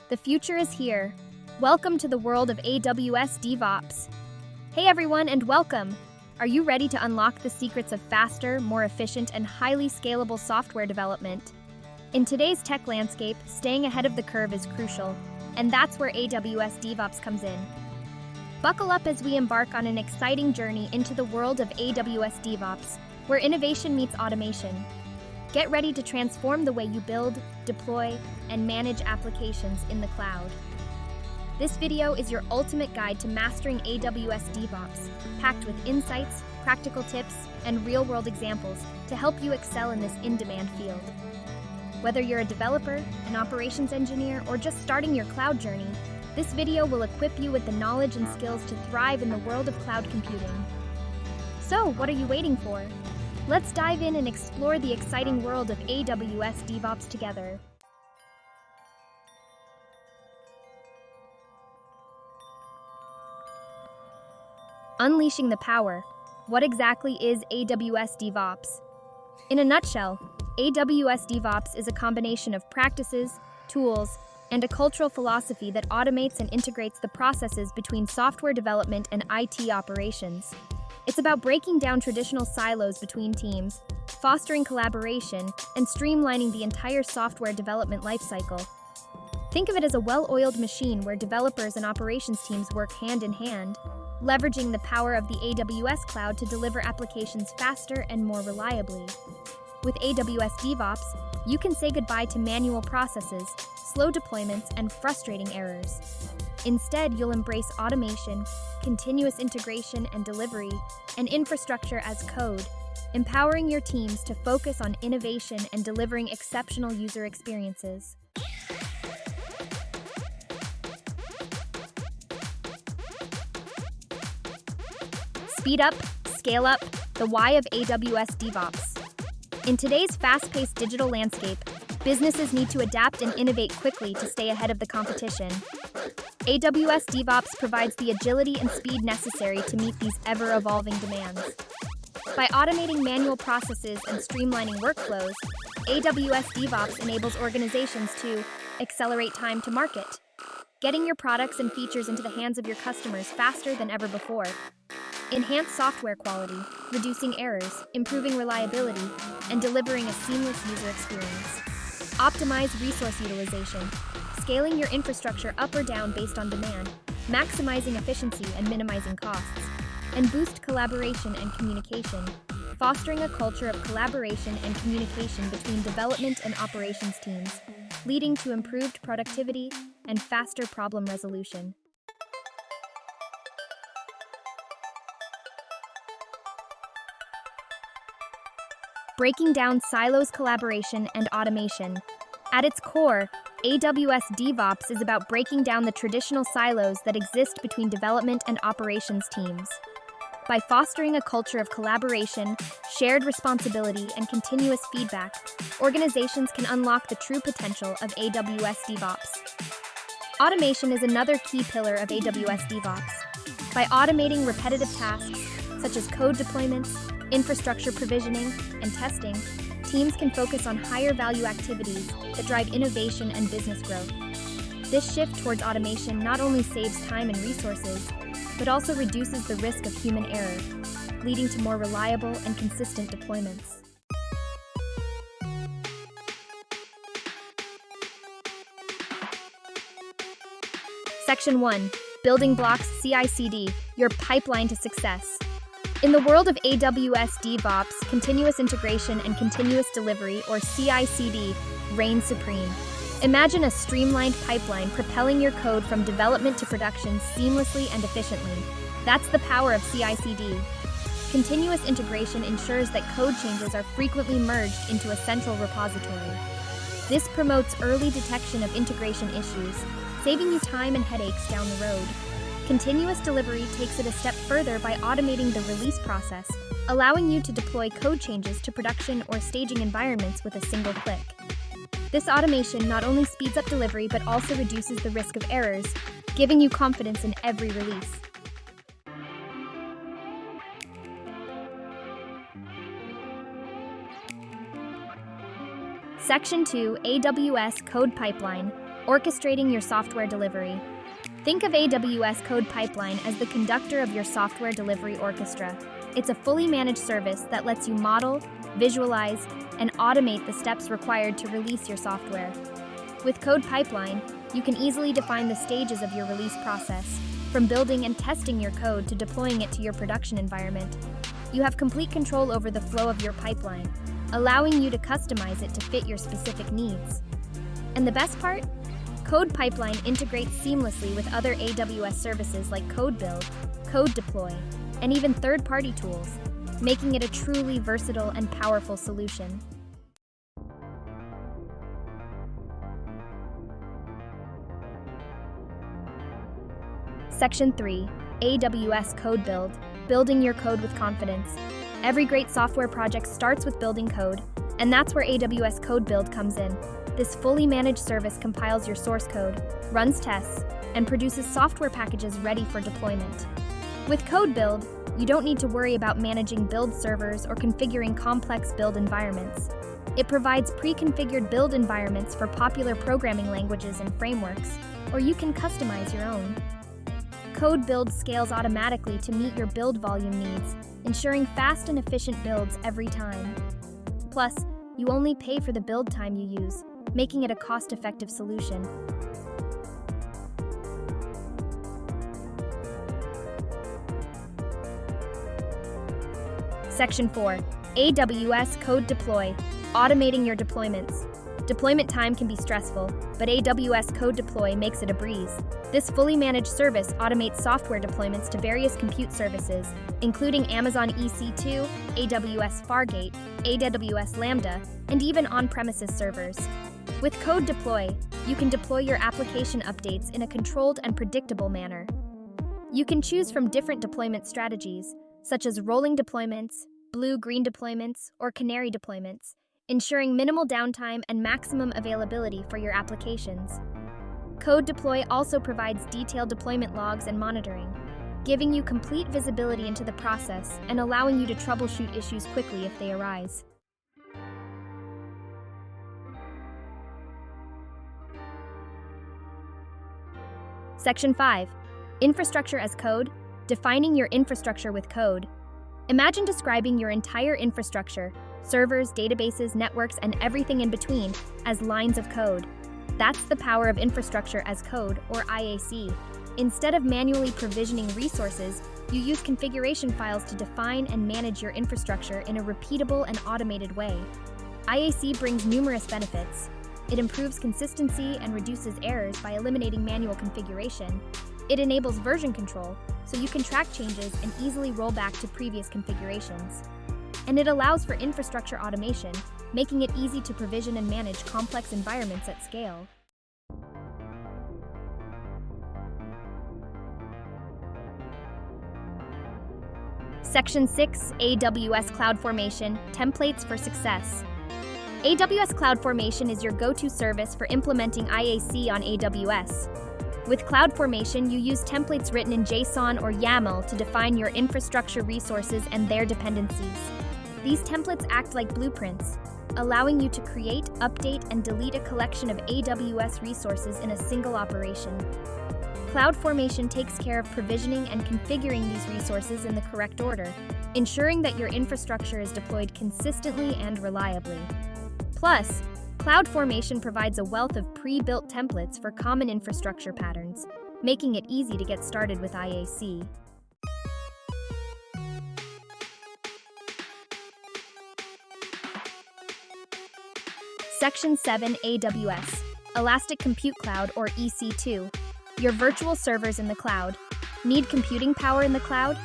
The future is here. Welcome to the world of AWS DevOps. Hey everyone, and welcome! Are you ready to unlock the secrets of faster, more efficient, and highly scalable software development? In today's tech landscape, staying ahead of the curve is crucial, and that's where AWS DevOps comes in. Buckle up as we embark on an exciting journey into the world of AWS DevOps, where innovation meets automation. Get ready to transform the way you build, deploy, and manage applications in the cloud. This video is your ultimate guide to mastering AWS DevOps, packed with insights, practical tips, and real-world examples to help you excel in this in-demand field. Whether you're a developer, an operations engineer, or just starting your cloud journey, this video will equip you with the knowledge and skills to thrive in the world of cloud computing. So, what are you waiting for? Let's dive in and explore the exciting world of AWS DevOps together. Unleashing the power. What exactly is AWS DevOps? In a nutshell, AWS DevOps is a combination of practices, tools, and a cultural philosophy that automates and integrates the processes between software development and IT operations. It's about breaking down traditional silos between teams, fostering collaboration, and streamlining the entire software development lifecycle. Think of it as a well-oiled machine where developers and operations teams work hand in hand, leveraging the power of the AWS cloud to deliver applications faster and more reliably. With AWS DevOps, you can say goodbye to manual processes, slow deployments, and frustrating errors. Instead, you'll embrace automation, continuous integration and delivery, and infrastructure as code, empowering your teams to focus on innovation and delivering exceptional user experiences. Speed up, scale up, the why of AWS DevOps. In today's fast-paced digital landscape, businesses need to adapt and innovate quickly to stay ahead of the competition. AWS DevOps provides the agility and speed necessary to meet these ever-evolving demands. By automating manual processes and streamlining workflows, AWS DevOps enables organizations to accelerate time to market, getting your products and features into the hands of your customers faster than ever before. Enhance software quality, reducing errors, improving reliability, and delivering a seamless user experience. Optimize resource utilization, scaling your infrastructure up or down based on demand, maximizing efficiency and minimizing costs. And boost collaboration and communication, fostering a culture of collaboration and communication between development and operations teams, leading to improved productivity and faster problem resolution. Breaking down silos, collaboration, and automation. At its core, AWS DevOps is about breaking down the traditional silos that exist between development and operations teams. By fostering a culture of collaboration, shared responsibility, and continuous feedback, organizations can unlock the true potential of AWS DevOps. Automation is another key pillar of AWS DevOps. By automating repetitive tasks, such as code deployments, infrastructure provisioning, and testing, teams can focus on higher value activities that drive innovation and business growth. This shift towards automation not only saves time and resources, but also reduces the risk of human error, leading to more reliable and consistent deployments. Section 1. Building blocks CI/CD, your pipeline to success. In the world of AWS DevOps, continuous integration and continuous delivery, or CI/CD, reign supreme. Imagine a streamlined pipeline propelling your code from development to production seamlessly and efficiently. That's the power of CI/CD. Continuous integration ensures that code changes are frequently merged into a central repository. This promotes early detection of integration issues, saving you time and headaches down the road. Continuous delivery takes it a step further by automating the release process, allowing you to deploy code changes to production or staging environments with a single click. This automation not only speeds up delivery but also reduces the risk of errors, giving you confidence in every release. Section 2. AWS CodePipeline. orchestrating your software delivery. Think of AWS CodePipeline as the conductor of your software delivery orchestra. It's a fully managed service that lets you model, visualize, and automate the steps required to release your software. With CodePipeline, you can easily define the stages of your release process, from building and testing your code to deploying it to your production environment. You have complete control over the flow of your pipeline, allowing you to customize it to fit your specific needs. And the best part? CodePipeline integrates seamlessly with other AWS services like CodeBuild, CodeDeploy, and even third-party tools, making it a truly versatile and powerful solution. Section 3. AWS CodeBuild, building your code with confidence. Every great software project starts with building code, and that's where AWS CodeBuild comes in. This fully managed service compiles your source code, runs tests, and produces software packages ready for deployment. With CodeBuild, you don't need to worry about managing build servers or configuring complex build environments. It provides pre-configured build environments for popular programming languages and frameworks, or you can customize your own. CodeBuild scales automatically to meet your build volume needs, ensuring fast and efficient builds every time. Plus, you only pay for the build time you use, making it a cost-effective solution. Section 4. AWS CodeDeploy, automating your deployments. Deployment time can be stressful, but AWS CodeDeploy makes it a breeze. This fully managed service automates software deployments to various compute services, including Amazon EC2, AWS Fargate, AWS Lambda, and even on-premises servers. With CodeDeploy, you can deploy your application updates in a controlled and predictable manner. You can choose from different deployment strategies, such as rolling deployments, blue-green deployments, or canary deployments, ensuring minimal downtime and maximum availability for your applications. CodeDeploy also provides detailed deployment logs and monitoring, giving you complete visibility into the process and allowing you to troubleshoot issues quickly if they arise. Section 5. Infrastructure as Code, defining your infrastructure with code. Imagine describing your entire infrastructure, servers, databases, networks, and everything in between, as lines of code. That's the power of infrastructure as code, or IAC. Instead of manually provisioning resources, you use configuration files to define and manage your infrastructure in a repeatable and automated way. IAC brings numerous benefits. It improves consistency and reduces errors by eliminating manual configuration. It enables version control, so you can track changes and easily roll back to previous configurations. And it allows for infrastructure automation, making it easy to provision and manage complex environments at scale. Section 6. AWS CloudFormation, templates for success. AWS CloudFormation is your go-to service for implementing IAC on AWS. With CloudFormation, you use templates written in JSON or YAML to define your infrastructure resources and their dependencies. These templates act like blueprints, allowing you to create, update, and delete a collection of AWS resources in a single operation. CloudFormation takes care of provisioning and configuring these resources in the correct order, ensuring that your infrastructure is deployed consistently and reliably. Plus, CloudFormation provides a wealth of pre-built templates for common infrastructure patterns, making it easy to get started with IAC. Section 7. AWS, Elastic Compute Cloud, or EC2. Your virtual servers in the cloud. Need computing power in the cloud?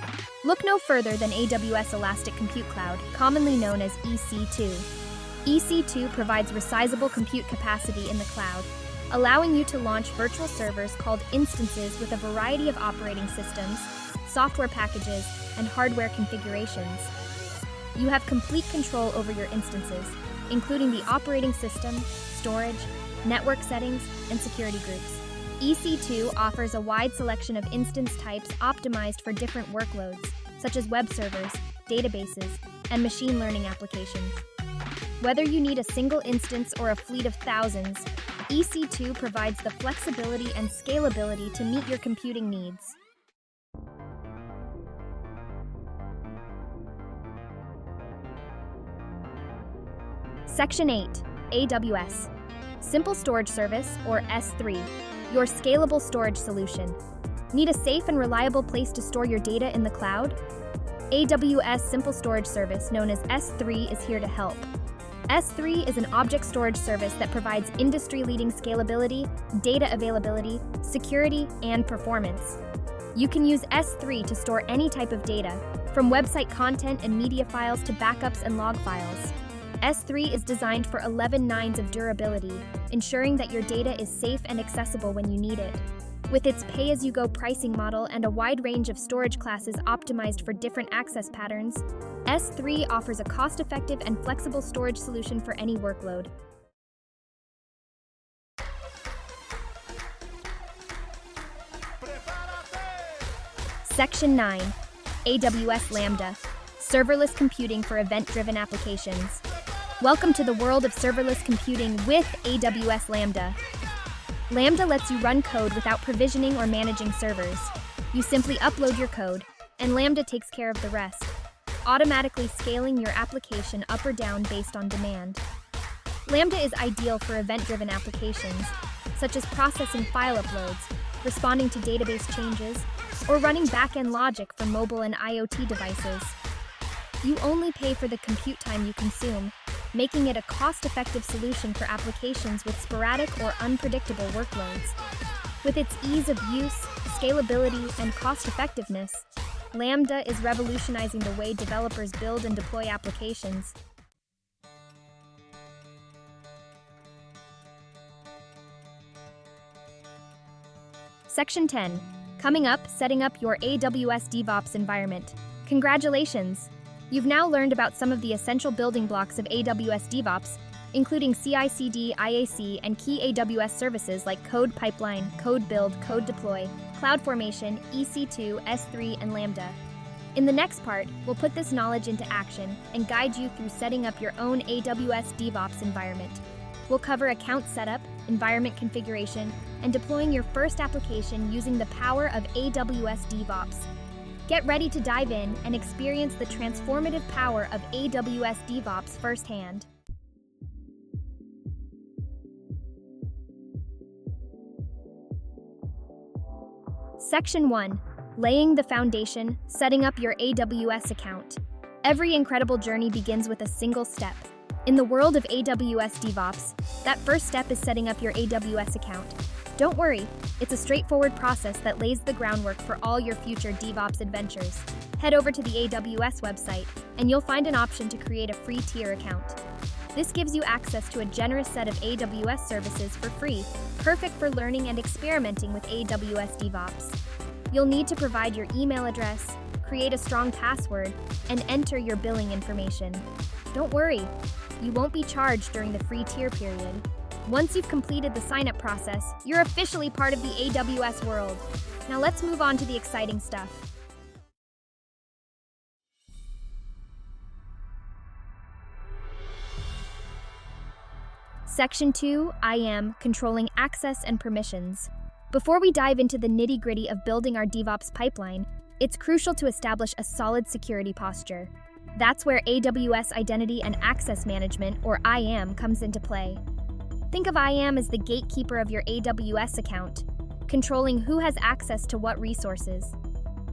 Look no further than AWS Elastic Compute Cloud, commonly known as EC2. EC2 provides resizable compute capacity in the cloud, allowing you to launch virtual servers called instances with a variety of operating systems, software packages, and hardware configurations. You have complete control over your instances, including the operating system, storage, network settings, and security groups. EC2 offers a wide selection of instance types optimized for different workloads, such as web servers, databases, and machine learning applications. Whether you need a single instance or a fleet of thousands, EC2 provides the flexibility and scalability to meet your computing needs. Section 8. AWS Simple Storage Service, or S3, your scalable storage solution. Need a safe and reliable place to store your data in the cloud? AWS Simple Storage Service, known as S3, is here to help. S3 is an object storage service that provides industry-leading scalability, data availability, security, and performance. You can use S3 to store any type of data, from website content and media files to backups and log files. S3 is designed for 11 nines of durability, ensuring that your data is safe and accessible when you need it. With its pay-as-you-go pricing model and a wide range of storage classes optimized for different access patterns, S3 offers a cost-effective and flexible storage solution for any workload. Section 9. AWS Lambda Serverless Computing for Event-Driven Applications. Welcome to the world of serverless computing with AWS Lambda. Lambda lets you run code without provisioning or managing servers. You simply upload your code, and Lambda takes care of the rest, automatically scaling your application up or down based on demand. Lambda is ideal for event-driven applications, such as processing file uploads, responding to database changes, or running back-end logic for mobile and IoT devices. You only pay for the compute time you consume, making it a cost-effective solution for applications with sporadic or unpredictable workloads. With its ease of use, scalability, and cost-effectiveness, Lambda is revolutionizing the way developers build and deploy applications. Section 10. Coming up, setting up your AWS DevOps environment. Congratulations! You've now learned about some of the essential building blocks of AWS DevOps, including CI/CD, IAC, and key AWS services like CodePipeline, CodeBuild, CodeDeploy, CloudFormation, EC2, S3, and Lambda. In the next part, we'll put this knowledge into action and guide you through setting up your own AWS DevOps environment. We'll cover account setup, environment configuration, and deploying your first application using the power of AWS DevOps. Get ready to dive in and experience the transformative power of AWS DevOps firsthand. Section 1. Laying the foundation, setting up your AWS account. Every incredible journey begins with a single step. In the world of AWS DevOps, that first step is setting up your AWS account. Don't worry, it's a straightforward process that lays the groundwork for all your future DevOps adventures. Head over to the AWS website, and you'll find an option to create a free tier account. This gives you access to a generous set of AWS services for free, perfect for learning and experimenting with AWS DevOps. You'll need to provide your email address, create a strong password, and enter your billing information. Don't worry, you won't be charged during the free tier period. Once you've completed the sign-up process, you're officially part of the AWS world. Now let's move on to the exciting stuff. Section 2, IAM, controlling access and permissions. Before we dive into the nitty-gritty of building our DevOps pipeline, it's crucial to establish a solid security posture. That's where AWS Identity and Access Management, or IAM, comes into play. Think of IAM as the gatekeeper of your AWS account, controlling who has access to what resources.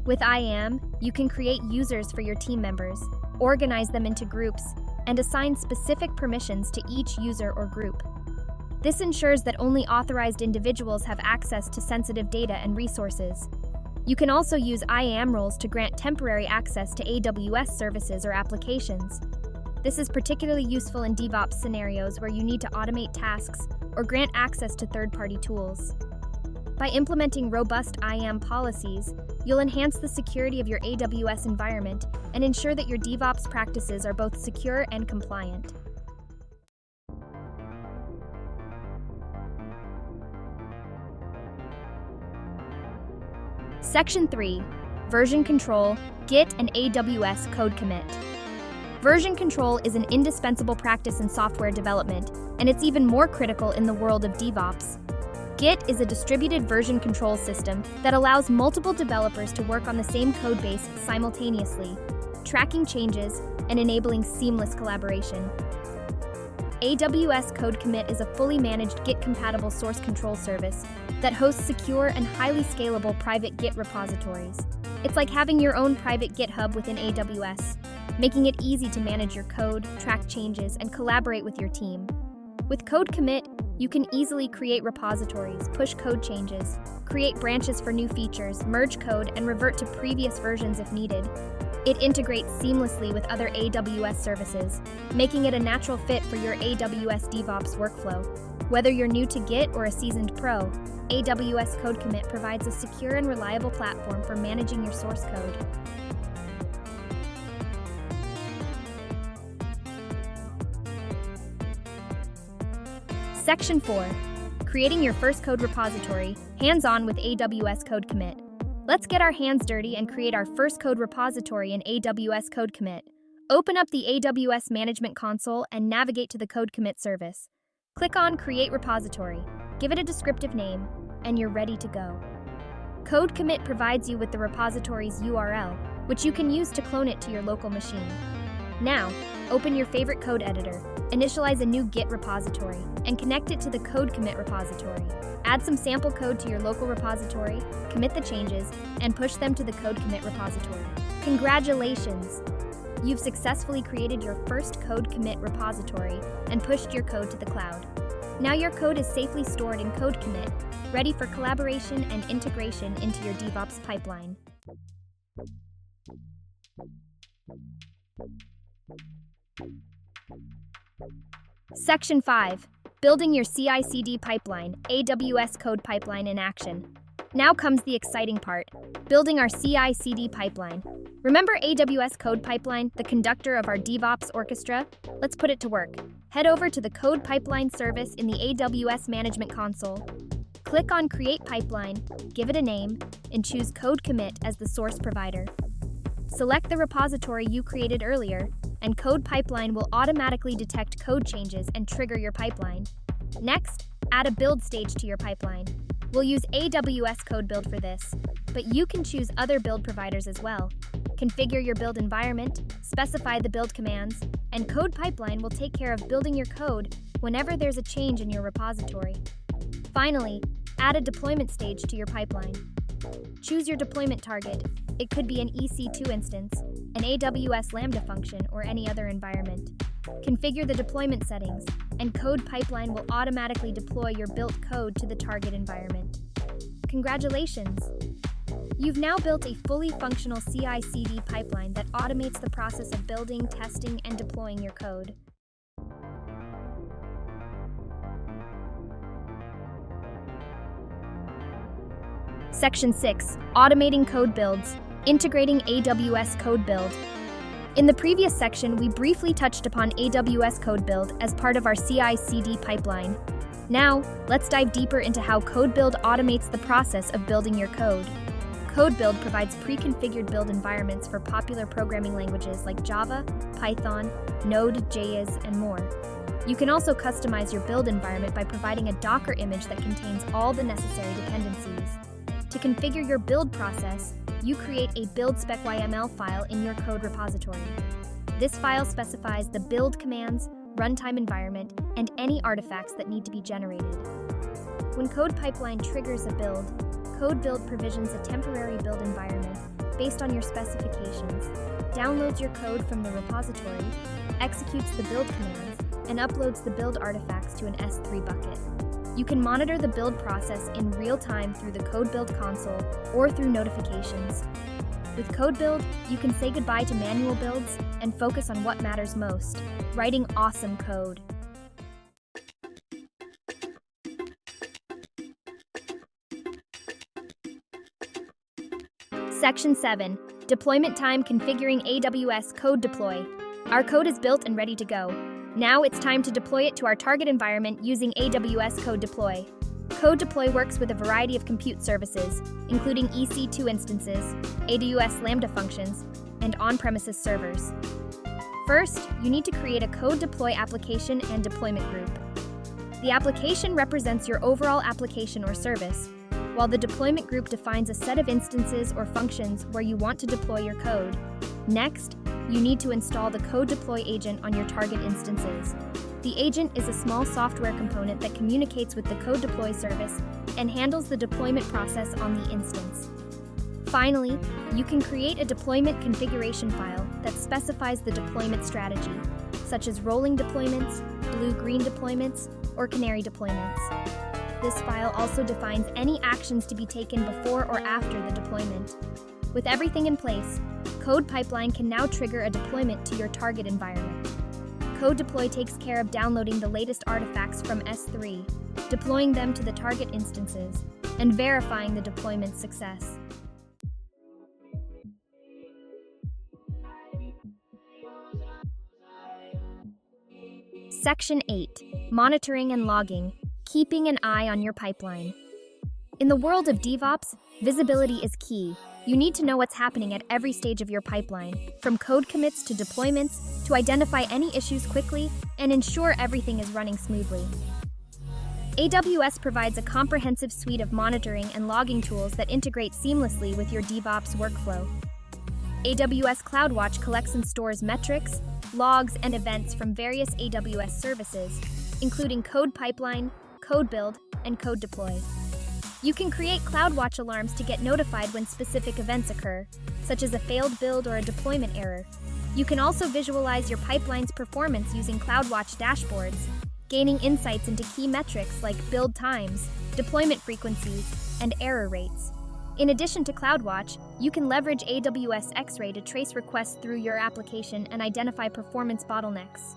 With IAM, you can create users for your team members, organize them into groups, and assign specific permissions to each user or group. This ensures that only authorized individuals have access to sensitive data and resources. You can also use IAM roles to grant temporary access to AWS services or applications. This is particularly useful in DevOps scenarios where you need to automate tasks or grant access to third-party tools. By implementing robust IAM policies, you'll enhance the security of your AWS environment and ensure that your DevOps practices are both secure and compliant. Section 3. Version control, Git and AWS code commit. Version control is an indispensable practice in software development, and it's even more critical in the world of DevOps. Git is a distributed version control system that allows multiple developers to work on the same codebase simultaneously, tracking changes and enabling seamless collaboration. AWS CodeCommit is a fully managed Git-compatible source control service that hosts secure and highly scalable private Git repositories. It's like having your own private GitHub within AWS, making it easy to manage your code, track changes, and collaborate with your team. With CodeCommit, you can easily create repositories, push code changes, create branches for new features, merge code, and revert to previous versions if needed. It integrates seamlessly with other AWS services, making it a natural fit for your AWS DevOps workflow. Whether you're new to Git or a seasoned pro, AWS CodeCommit provides a secure and reliable platform for managing your source code. Section 4. Creating your first code repository, hands-on with AWS CodeCommit. Let's get our hands dirty and create our first code repository in AWS CodeCommit. Open up the AWS Management Console and navigate to the CodeCommit service. Click on Create Repository, give it a descriptive name, and you're ready to go. CodeCommit provides you with the repository's URL, which you can use to clone it to your local machine. Now, open your favorite code editor, initialize a new Git repository, and connect it to the CodeCommit repository. Add some sample code to your local repository, commit the changes, and push them to the CodeCommit repository. Congratulations! You've successfully created your first CodeCommit repository and pushed your code to the cloud. Now your code is safely stored in CodeCommit, ready for collaboration and integration into your DevOps pipeline. Section 5. Building your CI/CD pipeline, AWS CodePipeline in action. Now comes the exciting part, building our CI/CD pipeline. Remember AWS CodePipeline, the conductor of our DevOps orchestra? Let's put it to work. Head over to the CodePipeline service in the AWS Management Console. Click on Create Pipeline, give it a name, and choose CodeCommit as the source provider. Select the repository you created earlier, and CodePipeline will automatically detect code changes and trigger your pipeline. Next, add a build stage to your pipeline. We'll use AWS CodeBuild for this, but you can choose other build providers as well. Configure your build environment, specify the build commands, and CodePipeline will take care of building your code whenever there's a change in your repository. Finally, add a deployment stage to your pipeline. Choose your deployment target. It could be an EC2 instance, an AWS Lambda function, or any other environment. Configure the deployment settings, and CodePipeline will automatically deploy your built code to the target environment. Congratulations! You've now built a fully functional CI/CD pipeline that automates the process of building, testing, and deploying your code. Section 6. Automating code builds, integrating AWS CodeBuild. In the previous section, we briefly touched upon AWS CodeBuild as part of our CI/CD pipeline. Now, let's dive deeper into how CodeBuild automates the process of building your code. CodeBuild provides pre-configured build environments for popular programming languages like Java, Python, Node.js, and more. You can also customize your build environment by providing a Docker image that contains all the necessary dependencies. To configure your build process, you create a build.spec.yml file in your code repository. This file specifies the build commands, runtime environment, and any artifacts that need to be generated. When CodePipeline triggers a build, CodeBuild provisions a temporary build environment based on your specifications, downloads your code from the repository, executes the build commands, and uploads the build artifacts to an S3 bucket. You can monitor the build process in real time through the CodeBuild console or through notifications. With CodeBuild, you can say goodbye to manual builds and focus on what matters most, writing awesome code. Section 7. Deployment time configuring AWS CodeDeploy. Our code is built and ready to go. Now it's time to deploy it to our target environment using AWS CodeDeploy. CodeDeploy works with a variety of compute services, including EC2 instances, AWS Lambda functions, and on-premises servers. First, you need to create a CodeDeploy application and deployment group. The application represents your overall application or service, while the deployment group defines a set of instances or functions where you want to deploy your code. Next, you need to install the CodeDeploy agent on your target instances. The agent is a small software component that communicates with the CodeDeploy service and handles the deployment process on the instance. Finally, you can create a deployment configuration file that specifies the deployment strategy, such as rolling deployments, blue-green deployments, or canary deployments. This file also defines any actions to be taken before or after the deployment. With everything in place, CodePipeline can now trigger a deployment to your target environment. CodeDeploy takes care of downloading the latest artifacts from S3, deploying them to the target instances, and verifying the deployment's success. Section 8. Monitoring and logging, keeping an eye on your pipeline. In the world of DevOps, visibility is key. You need to know what's happening at every stage of your pipeline, from code commits to deployments, to identify any issues quickly and ensure everything is running smoothly. AWS provides a comprehensive suite of monitoring and logging tools that integrate seamlessly with your DevOps workflow. AWS CloudWatch collects and stores metrics, logs, and events from various AWS services, including CodePipeline, CodeBuild, and CodeDeploy. You can create CloudWatch alarms to get notified when specific events occur, such as a failed build or a deployment error. You can also visualize your pipeline's performance using CloudWatch dashboards, gaining insights into key metrics like build times, deployment frequencies, and error rates. In addition to CloudWatch, you can leverage AWS X-Ray to trace requests through your application and identify performance bottlenecks.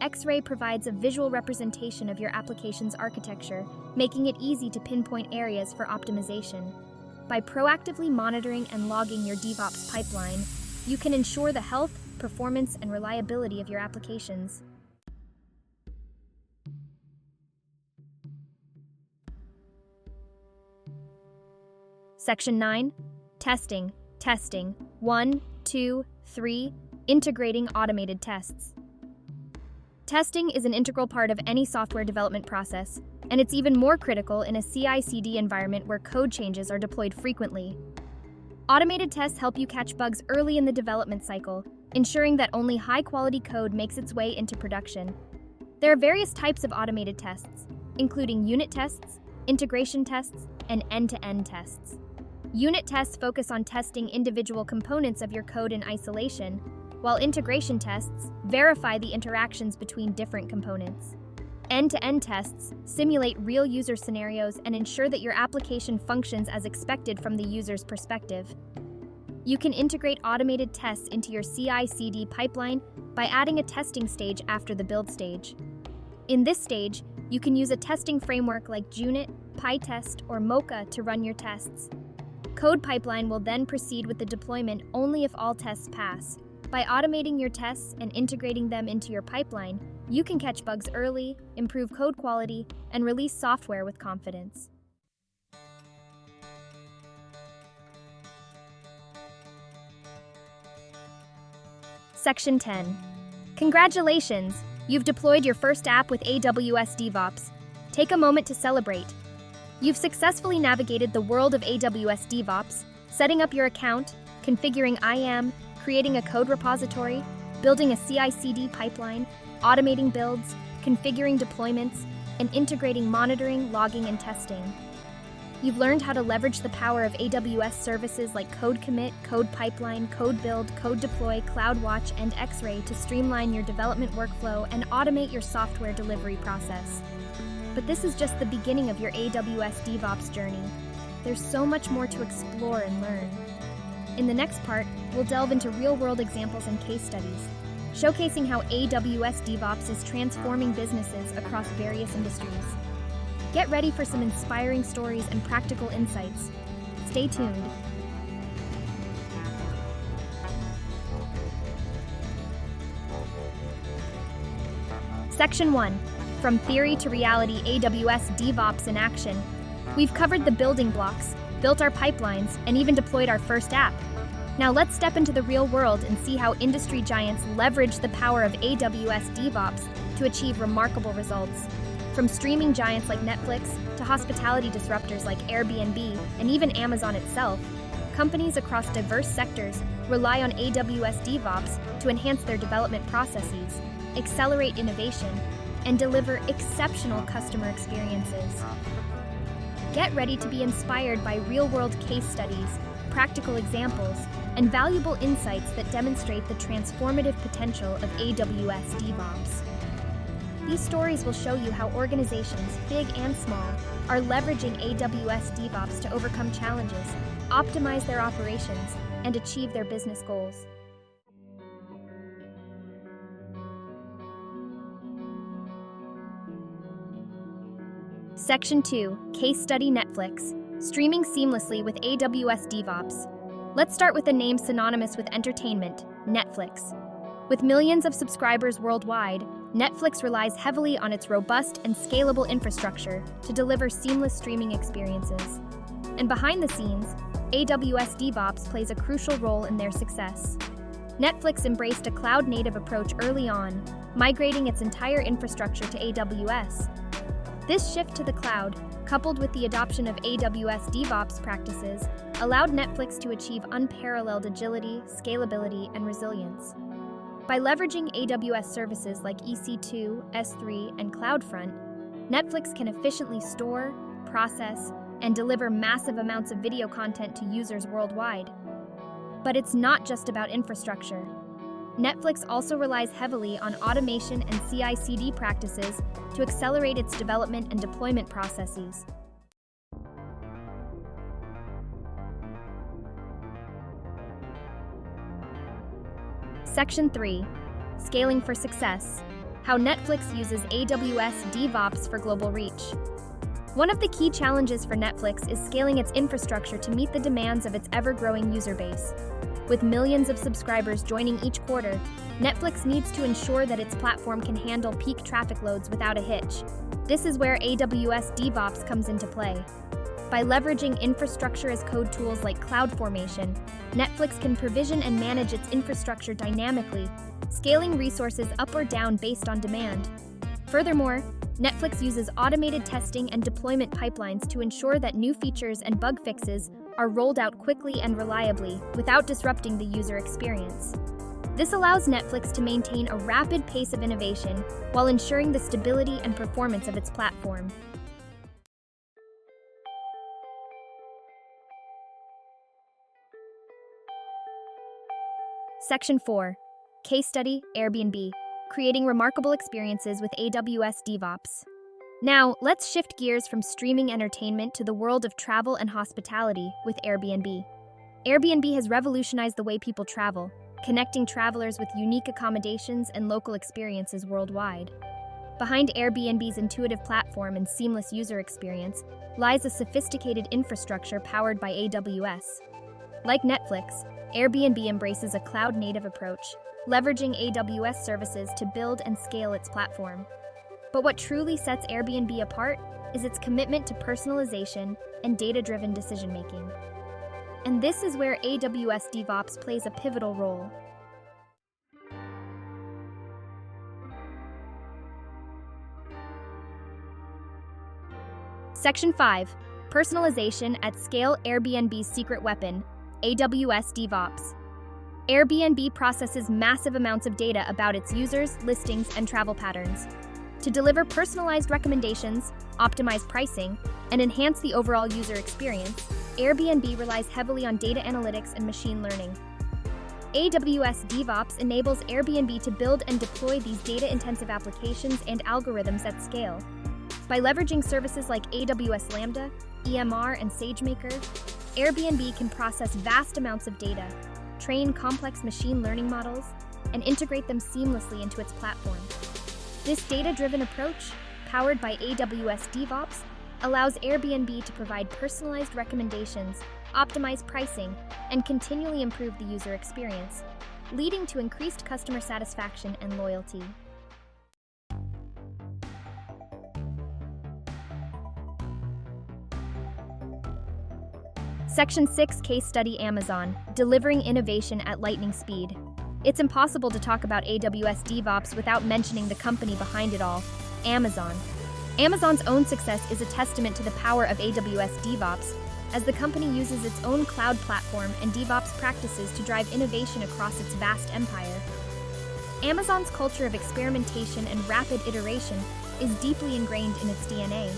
X-Ray provides a visual representation of your application's architecture, making it easy to pinpoint areas for optimization. By proactively monitoring and logging your DevOps pipeline, you can ensure the health, performance, and reliability of your applications. Section 9. Testing. 1, 2, 3. Integrating automated tests. Testing is an integral part of any software development process, and it's even more critical in a CI/CD environment where code changes are deployed frequently. Automated tests help you catch bugs early in the development cycle, ensuring that only high-quality code makes its way into production. There are various types of automated tests, including unit tests, integration tests, and end-to-end tests. Unit tests focus on testing individual components of your code in isolation, while integration tests verify the interactions between different components. End-to-end tests simulate real user scenarios and ensure that your application functions as expected from the user's perspective. You can integrate automated tests into your CI/CD pipeline by adding a testing stage after the build stage. In this stage, you can use a testing framework like Junit, PyTest, or Mocha to run your tests. CodePipeline will then proceed with the deployment only if all tests pass. By automating your tests and integrating them into your pipeline, you can catch bugs early, improve code quality, and release software with confidence. Section 10. Congratulations! You've deployed your first app with AWS DevOps. Take a moment to celebrate. You've successfully navigated the world of AWS DevOps, setting up your account, configuring IAM, creating a code repository, building a CI/CD pipeline, automating builds, configuring deployments, and integrating monitoring, logging, and testing. You've learned how to leverage the power of AWS services like CodeCommit, CodePipeline, CodeBuild, CodeDeploy, CloudWatch, and X-Ray to streamline your development workflow and automate your software delivery process. But this is just the beginning of your AWS DevOps journey. There's so much more to explore and learn. In the next part, we'll delve into real-world examples and case studies, showcasing how AWS DevOps is transforming businesses across various industries. Get ready for some inspiring stories and practical insights. Stay tuned. Section 1. From Theory to Reality, AWS DevOps in Action. We've covered the building blocks, built our pipelines, and even deployed our first app. Now let's step into the real world and see how industry giants leverage the power of AWS DevOps to achieve remarkable results. From streaming giants like Netflix to hospitality disruptors like Airbnb and even Amazon itself, companies across diverse sectors rely on AWS DevOps to enhance their development processes, accelerate innovation, and deliver exceptional customer experiences. Get ready to be inspired by real-world case studies, practical examples, and valuable insights that demonstrate the transformative potential of AWS DevOps. These stories will show you how organizations, big and small, are leveraging AWS DevOps to overcome challenges, optimize their operations, and achieve their business goals. Section 2, Case Study Netflix, Streaming Seamlessly with AWS DevOps. Let's start with a name synonymous with entertainment, Netflix. With millions of subscribers worldwide, Netflix relies heavily on its robust and scalable infrastructure to deliver seamless streaming experiences. And behind the scenes, AWS DevOps plays a crucial role in their success. Netflix embraced a cloud-native approach early on, migrating its entire infrastructure to AWS. This shift to the cloud, coupled with the adoption of AWS DevOps practices, allowed Netflix to achieve unparalleled agility, scalability, and resilience. By leveraging AWS services like EC2, S3, and CloudFront, Netflix can efficiently store, process, and deliver massive amounts of video content to users worldwide. But it's not just about infrastructure. Netflix also relies heavily on automation and CI/CD practices to accelerate its development and deployment processes. Section 3, Scaling for Success, How Netflix Uses AWS DevOps for Global Reach. One of the key challenges for Netflix is scaling its infrastructure to meet the demands of its ever-growing user base. With millions of subscribers joining each quarter, Netflix needs to ensure that its platform can handle peak traffic loads without a hitch. This is where AWS DevOps comes into play. By leveraging infrastructure as code tools like CloudFormation, Netflix can provision and manage its infrastructure dynamically, scaling resources up or down based on demand. Furthermore, Netflix uses automated testing and deployment pipelines to ensure that new features and bug fixes are rolled out quickly and reliably without disrupting the user experience. This allows Netflix to maintain a rapid pace of innovation while ensuring the stability and performance of its platform. Section 4, Case Study Airbnb, Creating Remarkable Experiences with AWS DevOps. Now, let's shift gears from streaming entertainment to the world of travel and hospitality with Airbnb. Airbnb has revolutionized the way people travel, connecting travelers with unique accommodations and local experiences worldwide. Behind Airbnb's intuitive platform and seamless user experience lies a sophisticated infrastructure powered by AWS. Like Netflix, Airbnb embraces a cloud-native approach, leveraging AWS services to build and scale its platform. But what truly sets Airbnb apart is its commitment to personalization and data-driven decision-making. And this is where AWS DevOps plays a pivotal role. Section 5, Personalization at Scale Airbnb's Secret Weapon, AWS DevOps. Airbnb processes massive amounts of data about its users, listings, and travel patterns. To deliver personalized recommendations, optimize pricing, and enhance the overall user experience, Airbnb relies heavily on data analytics and machine learning. AWS DevOps enables Airbnb to build and deploy these data-intensive applications and algorithms at scale. By leveraging services like AWS Lambda, EMR, and SageMaker, Airbnb can process vast amounts of data, train complex machine learning models, and integrate them seamlessly into its platform. This data-driven approach, powered by AWS DevOps, allows Airbnb to provide personalized recommendations, optimize pricing, and continually improve the user experience, leading to increased customer satisfaction and loyalty. Section 6 Case Study Amazon, Delivering Innovation at Lightning Speed. It's impossible to talk about AWS DevOps without mentioning the company behind it all, Amazon. Amazon's own success is a testament to the power of AWS DevOps, as the company uses its own cloud platform and DevOps practices to drive innovation across its vast empire. Amazon's culture of experimentation and rapid iteration is deeply ingrained in its DNA.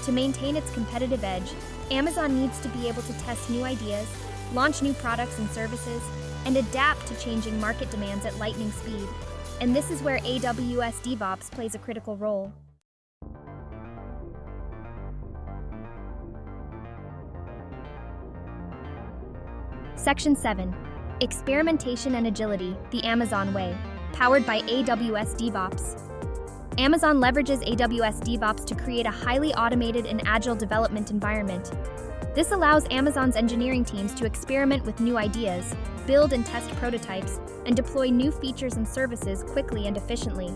To maintain its competitive edge, Amazon needs to be able to test new ideas, launch new products and services, and adapt to changing market demands at lightning speed. And this is where AWS DevOps plays a critical role. Section 7. Experimentation and Agility, the Amazon Way, powered by AWS DevOps. Amazon leverages AWS DevOps to create a highly automated and agile development environment. This allows Amazon's engineering teams to experiment with new ideas, build and test prototypes, and deploy new features and services quickly and efficiently.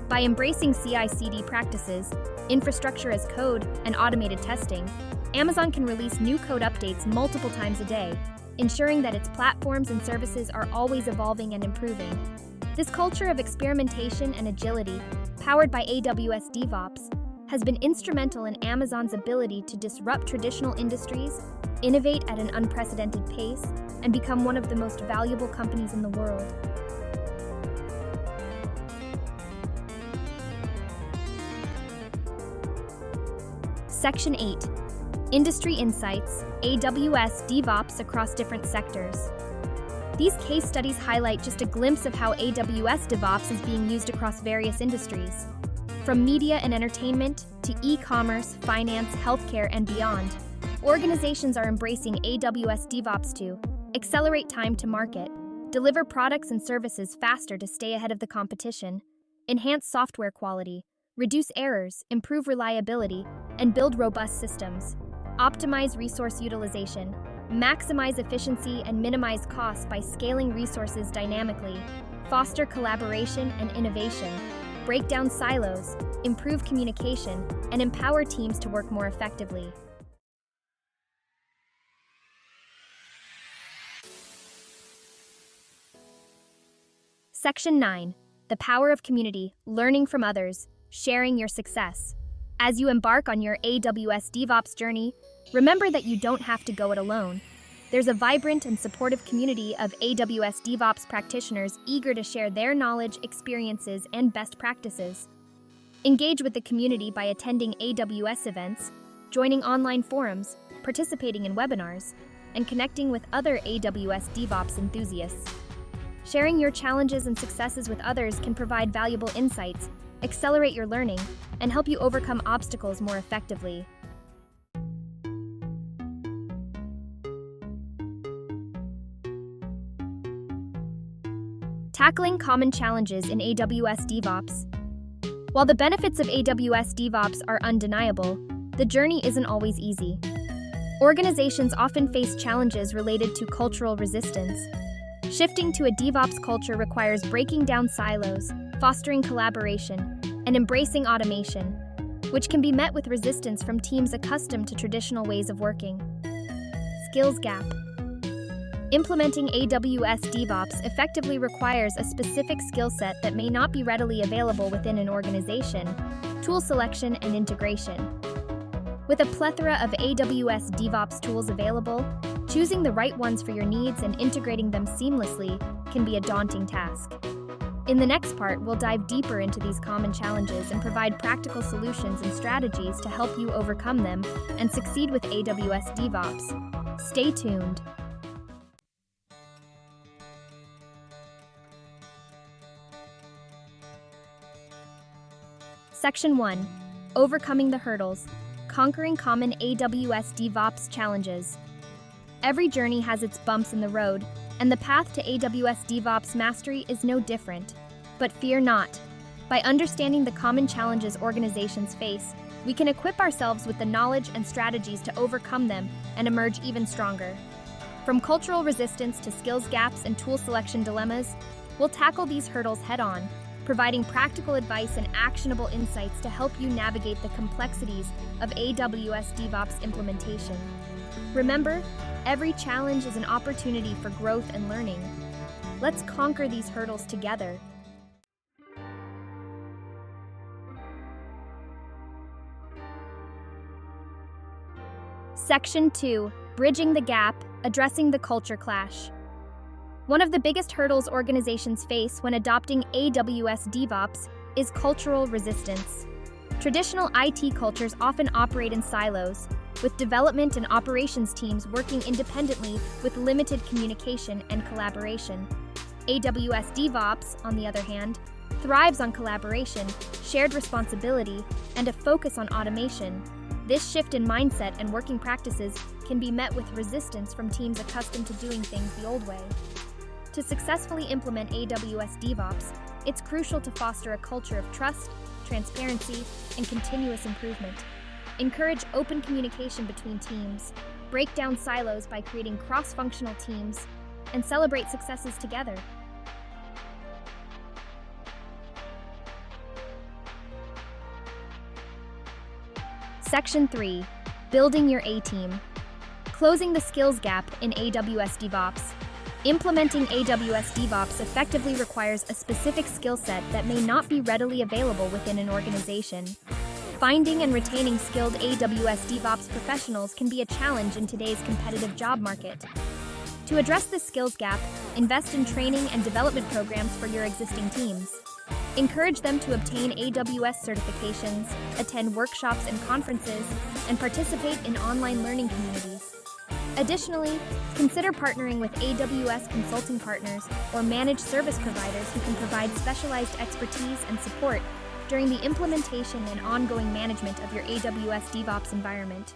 By embracing CI/CD practices, infrastructure as code, and automated testing, Amazon can release new code updates multiple times a day, ensuring that its platforms and services are always evolving and improving. This culture of experimentation and agility, powered by AWS DevOps, has been instrumental in Amazon's ability to disrupt traditional industries, innovate at an unprecedented pace, and become one of the most valuable companies in the world. Section 8. Industry Insights, AWS DevOps across different sectors. These case studies highlight just a glimpse of how AWS DevOps is being used across various industries. From media and entertainment to e-commerce, finance, healthcare, and beyond, organizations are embracing AWS DevOps to accelerate time to market, deliver products and services faster to stay ahead of the competition, enhance software quality, reduce errors, improve reliability, and build robust systems, optimize resource utilization, maximize efficiency, and minimize costs by scaling resources dynamically, foster collaboration and innovation, break down silos, improve communication, and empower teams to work more effectively. Section 9. The Power of Community, Learning from Others, Sharing Your Success. As you embark on your AWS DevOps journey, remember that you don't have to go it alone. There's a vibrant and supportive community of AWS DevOps practitioners eager to share their knowledge, experiences, and best practices. Engage with the community by attending AWS events, joining online forums, participating in webinars, and connecting with other AWS DevOps enthusiasts. Sharing your challenges and successes with others can provide valuable insights, accelerate your learning, and help you overcome obstacles more effectively. Tackling common challenges in AWS DevOps. While the benefits of AWS DevOps are undeniable, the journey isn't always easy. Organizations often face challenges related to cultural resistance. Shifting to a DevOps culture requires breaking down silos, fostering collaboration, and embracing automation, which can be met with resistance from teams accustomed to traditional ways of working. Skills gap. Implementing AWS DevOps effectively requires a specific skill set that may not be readily available within an organization, tool selection, and integration. With a plethora of AWS DevOps tools available, choosing the right ones for your needs and integrating them seamlessly can be a daunting task. In the next part, we'll dive deeper into these common challenges and provide practical solutions and strategies to help you overcome them and succeed with AWS DevOps. Stay tuned. Section 1. Overcoming the Hurdles, Conquering Common AWS DevOps Challenges. Every journey has its bumps in the road, and the path to AWS DevOps mastery is no different. But fear not. By understanding the common challenges organizations face, we can equip ourselves with the knowledge and strategies to overcome them and emerge even stronger. From cultural resistance to skills gaps and tool selection dilemmas, we'll tackle these hurdles head-on, providing practical advice and actionable insights to help you navigate the complexities of AWS DevOps implementation. Remember, every challenge is an opportunity for growth and learning. Let's conquer these hurdles together. Section 2. Bridging the Gap, Addressing the Culture Clash. One of the biggest hurdles organizations face when adopting AWS DevOps is cultural resistance. Traditional IT cultures often operate in silos, with development and operations teams working independently with limited communication and collaboration. AWS DevOps, on the other hand, thrives on collaboration, shared responsibility, and a focus on automation. This shift in mindset and working practices can be met with resistance from teams accustomed to doing things the old way. To successfully implement AWS DevOps, it's crucial to foster a culture of trust, transparency, and continuous improvement. Encourage open communication between teams, break down silos by creating cross-functional teams, and celebrate successes together. Section 3. Building your A-Team. Closing the skills gap in AWS DevOps. Implementing AWS DevOps effectively requires a specific skill set that may not be readily available within an organization. Finding and retaining skilled AWS DevOps professionals can be a challenge in today's competitive job market. To address this skills gap, invest in training and development programs for your existing teams. Encourage them to obtain AWS certifications, attend workshops and conferences, and participate in online learning communities. Additionally, consider partnering with AWS consulting partners or managed service providers who can provide specialized expertise and support during the implementation and ongoing management of your AWS DevOps environment.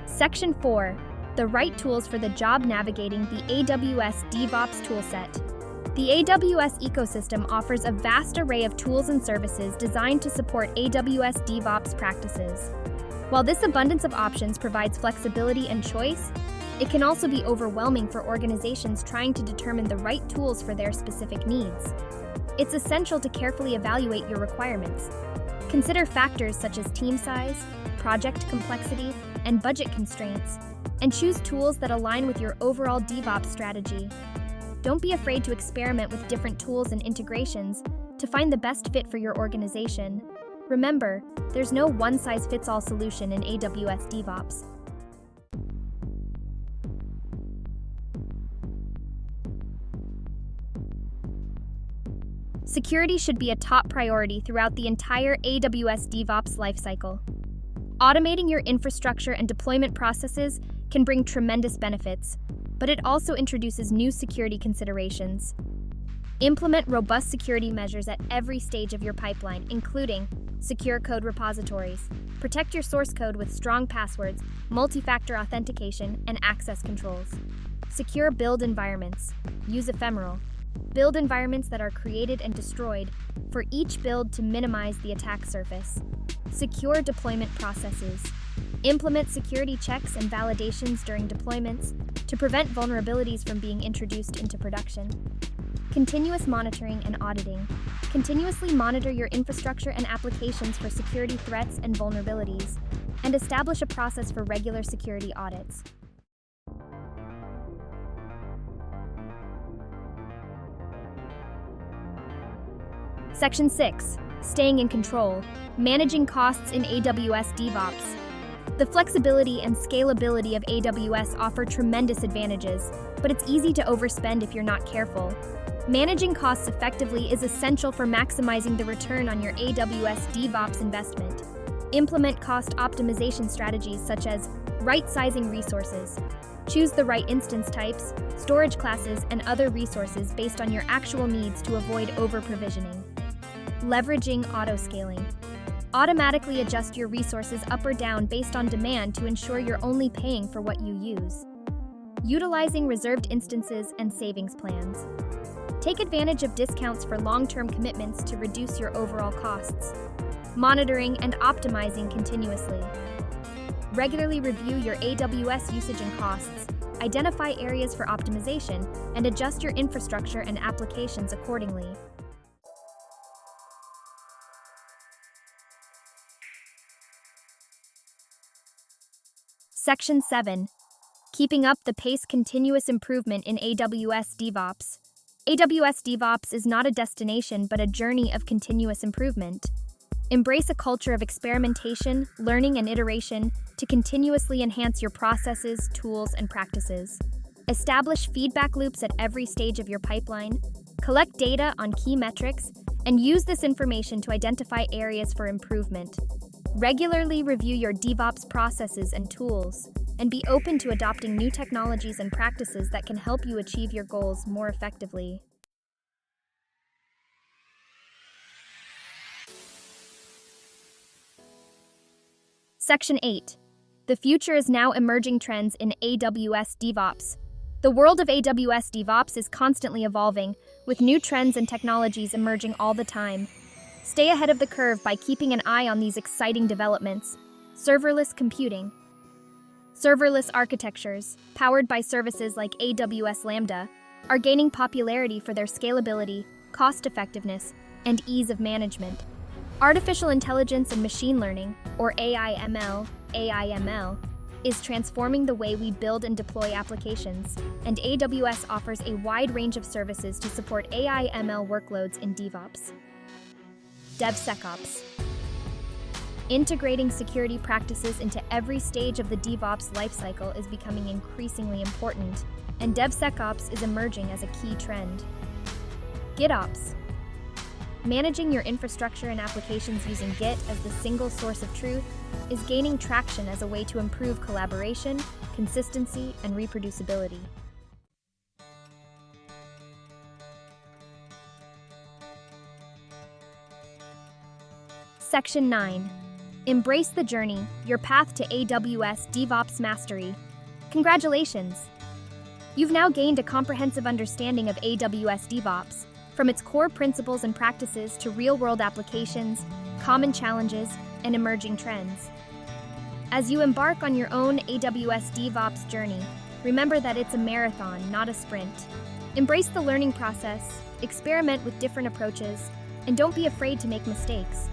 Section 4. The right tools for the job navigating the AWS DevOps toolset. The AWS ecosystem offers a vast array of tools and services designed to support AWS DevOps practices. While this abundance of options provides flexibility and choice, it can also be overwhelming for organizations trying to determine the right tools for their specific needs. It's essential to carefully evaluate your requirements. Consider factors such as team size, project complexity, and budget constraints, and choose tools that align with your overall DevOps strategy. Don't be afraid to experiment with different tools and integrations to find the best fit for your organization. Remember, there's no one-size-fits-all solution in AWS DevOps. Security should be a top priority throughout the entire AWS DevOps lifecycle. Automating your infrastructure and deployment processes can bring tremendous benefits, but it also introduces new security considerations. Implement robust security measures at every stage of your pipeline, including secure code repositories. Protect your source code with strong passwords, multi-factor authentication, and access controls. Secure build environments. Use ephemeral. Build environments that are created and destroyed for each build to minimize the attack surface. Secure deployment processes. Implement security checks and validations during deployments to prevent vulnerabilities from being introduced into production. Continuous monitoring and auditing. Continuously monitor your infrastructure and applications for security threats and vulnerabilities, and establish a process for regular security audits. Section 6. Staying in control. Managing costs in AWS DevOps. The flexibility and scalability of AWS offer tremendous advantages, but it's easy to overspend if you're not careful. Managing costs effectively is essential for maximizing the return on your AWS DevOps investment. Implement cost optimization strategies such as right-sizing resources. Choose the right instance types, storage classes, and other resources based on your actual needs to avoid over-provisioning. Leveraging auto scaling. Automatically adjust your resources up or down based on demand to ensure you're only paying for what you use. Utilizing reserved instances and savings plans. Take advantage of discounts for long-term commitments to reduce your overall costs. Monitoring and optimizing continuously. Regularly review your AWS usage and costs, identify areas for optimization, and adjust your infrastructure and applications accordingly. Section 7. Keeping up the pace continuous improvement in AWS DevOps. AWS DevOps is not a destination but a journey of continuous improvement. Embrace a culture of experimentation, learning, and iteration to continuously enhance your processes, tools, and practices. Establish feedback loops at every stage of your pipeline, collect data on key metrics, and use this information to identify areas for improvement. Regularly review your DevOps processes and tools, and be open to adopting new technologies and practices that can help you achieve your goals more effectively. Section 8. The future is now emerging trends in AWS DevOps. The world of AWS DevOps is constantly evolving, with new trends and technologies emerging all the time. Stay ahead of the curve by keeping an eye on these exciting developments. Serverless computing. Serverless architectures, powered by services like AWS Lambda, are gaining popularity for their scalability, cost-effectiveness, and ease of management. Artificial intelligence and machine learning, or AIML, is transforming the way we build and deploy applications, and AWS offers a wide range of services to support AIML workloads in DevOps. DevSecOps. Integrating security practices into every stage of the DevOps lifecycle is becoming increasingly important, and DevSecOps is emerging as a key trend. GitOps. Managing your infrastructure and applications using Git as the single source of truth is gaining traction as a way to improve collaboration, consistency, and reproducibility. Section 9. Embrace the journey, your path to AWS DevOps mastery. Congratulations! You've now gained a comprehensive understanding of AWS DevOps, from its core principles and practices to real-world applications, common challenges, and emerging trends. As you embark on your own AWS DevOps journey, remember that it's a marathon, not a sprint. Embrace the learning process, experiment with different approaches, and don't be afraid to make mistakes.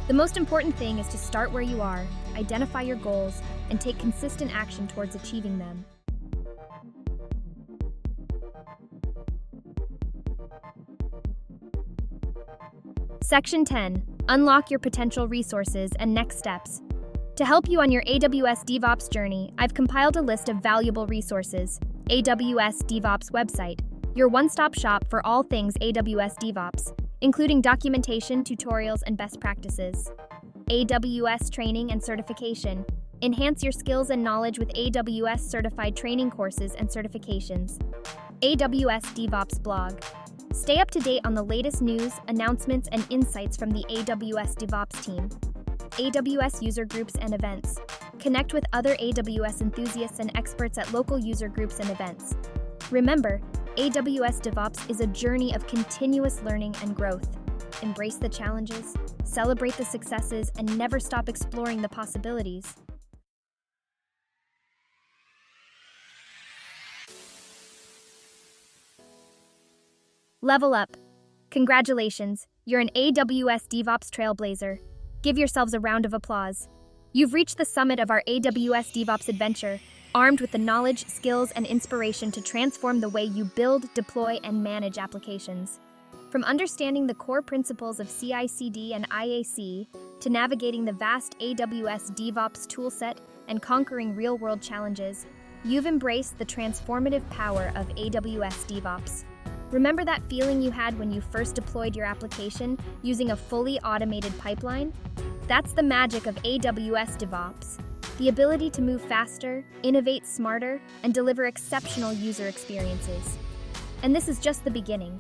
The most important thing is to start where you are, identify your goals, and take consistent action towards achieving them. Section 10. Unlock your potential resources and next steps. To help you on your AWS DevOps journey, I've compiled a list of valuable resources. AWS DevOps website, your one-stop shop for all things AWS DevOps, including documentation, tutorials, and best practices. AWS training and certification. Enhance your skills and knowledge with AWS certified training courses and certifications. AWS DevOps blog. Stay up to date on the latest news, announcements, and insights from the AWS DevOps team. AWS user groups and events. Connect with other AWS enthusiasts and experts at local user groups and events. Remember, AWS DevOps is a journey of continuous learning and growth. Embrace the challenges, celebrate the successes, and never stop exploring the possibilities. Level up. Congratulations, you're an AWS DevOps trailblazer. Give yourselves a round of applause. You've reached the summit of our AWS DevOps adventure, armed with the knowledge, skills, and inspiration to transform the way you build, deploy, and manage applications. From understanding the core principles of CI/CD and IAC to navigating the vast AWS DevOps toolset and conquering real-world challenges, you've embraced the transformative power of AWS DevOps. Remember that feeling you had when you first deployed your application using a fully automated pipeline? That's the magic of AWS DevOps. The ability to move faster, innovate smarter, and deliver exceptional user experiences. And this is just the beginning.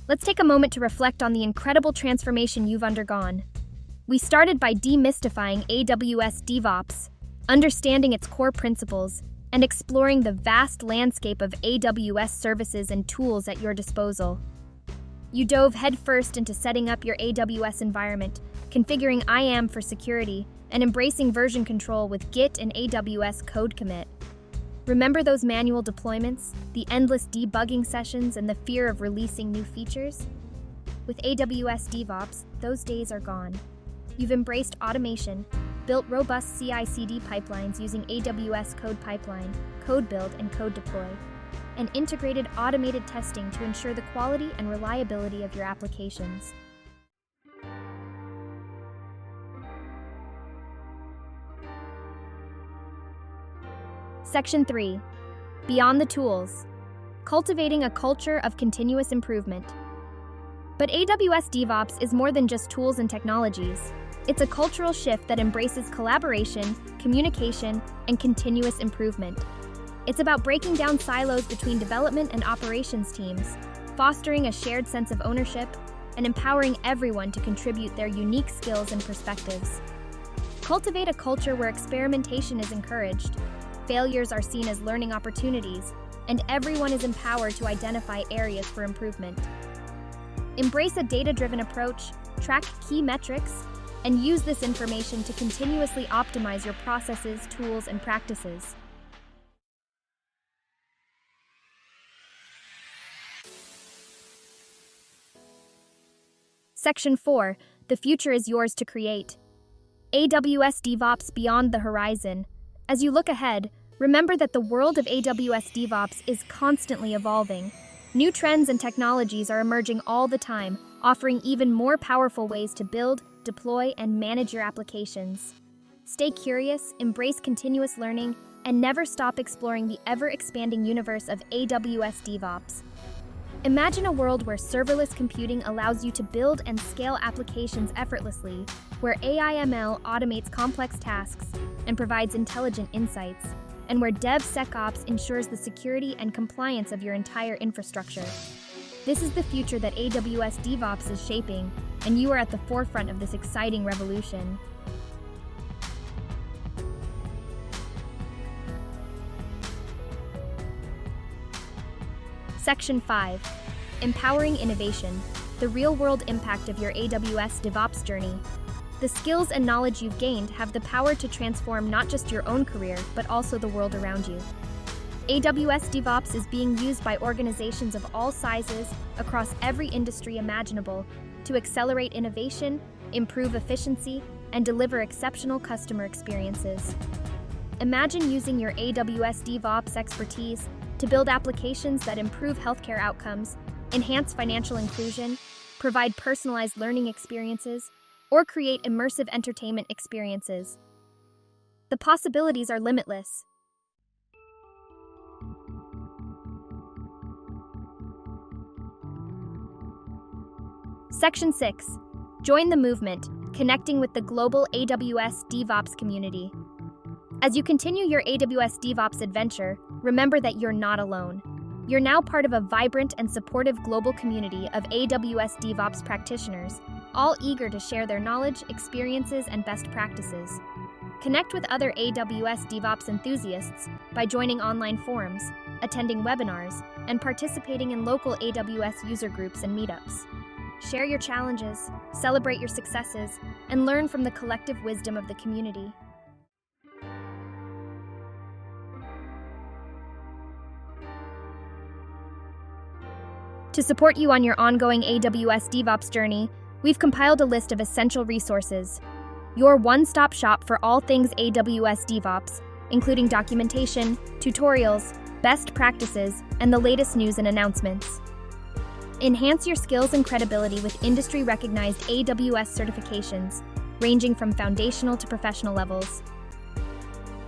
Let's take a moment to reflect on the incredible transformation you've undergone. We started by demystifying AWS DevOps, understanding its core principles, and exploring the vast landscape of AWS services and tools at your disposal. You dove headfirst into setting up your AWS environment, configuring IAM for security, and embracing version control with Git and AWS CodeCommit. Remember those manual deployments, the endless debugging sessions, and the fear of releasing new features? With AWS DevOps, those days are gone. You've embraced automation, built robust CI/CD pipelines using AWS CodePipeline, CodeBuild, and CodeDeploy, and integrated automated testing to ensure the quality and reliability of your applications. Section 3. Beyond the tools. Cultivating a culture of continuous improvement. But AWS DevOps is more than just tools and technologies. It's a cultural shift that embraces collaboration, communication, and continuous improvement. It's about breaking down silos between development and operations teams, fostering a shared sense of ownership, and empowering everyone to contribute their unique skills and perspectives. Cultivate a culture where experimentation is encouraged, failures are seen as learning opportunities, and everyone is empowered to identify areas for improvement. Embrace a data-driven approach, track key metrics, and use this information to continuously optimize your processes, tools, and practices. Section 4. The future is yours to create. AWS DevOps beyond the horizon. As you look ahead, remember that the world of AWS DevOps is constantly evolving. New trends and technologies are emerging all the time, offering even more powerful ways to build, deploy, and manage your applications. Stay curious, embrace continuous learning, and never stop exploring the ever-expanding universe of AWS DevOps. Imagine a world where serverless computing allows you to build and scale applications effortlessly, where AI/ML automates complex tasks and provides intelligent insights, and where DevSecOps ensures the security and compliance of your entire infrastructure. This is the future that AWS DevOps is shaping, and you are at the forefront of this exciting revolution. Section 5. Empowering innovation, the real-world impact of your AWS DevOps journey. The skills and knowledge you've gained have the power to transform not just your own career, but also the world around you. AWS DevOps is being used by organizations of all sizes across every industry imaginable to accelerate innovation, improve efficiency, and deliver exceptional customer experiences. Imagine using your AWS DevOps expertise to build applications that improve healthcare outcomes, enhance financial inclusion, provide personalized learning experiences, or create immersive entertainment experiences. The possibilities are limitless. Section 6. Join the movement, connecting with the global AWS DevOps community. As you continue your AWS DevOps adventure, remember that you're not alone. You're now part of a vibrant and supportive global community of AWS DevOps practitioners, all eager to share their knowledge, experiences, and best practices. Connect with other AWS DevOps enthusiasts by joining online forums, attending webinars, and participating in local AWS user groups and meetups. Share your challenges, celebrate your successes, and learn from the collective wisdom of the community. To support you on your ongoing AWS DevOps journey, we've compiled a list of essential resources. Your one-stop shop for all things AWS DevOps, including documentation, tutorials, best practices, and the latest news and announcements. Enhance your skills and credibility with industry-recognized AWS certifications, ranging from foundational to professional levels.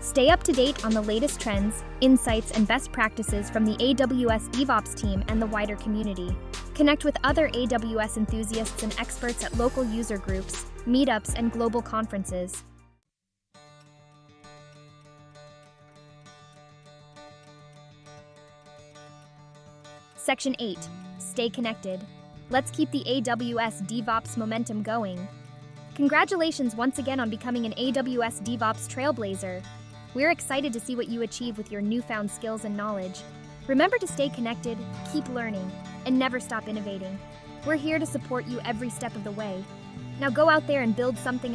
Stay up to date on the latest trends, insights, and best practices from the AWS DevOps team and the wider community. Connect with other AWS enthusiasts and experts at local user groups, meetups, and global conferences. Section 8. Stay connected. Let's keep the AWS DevOps momentum going. Congratulations once again on becoming an AWS DevOps trailblazer. We're excited to see what you achieve with your newfound skills and knowledge. Remember to stay connected, keep learning, and never stop innovating. We're here to support you every step of the way. Now go out there and build something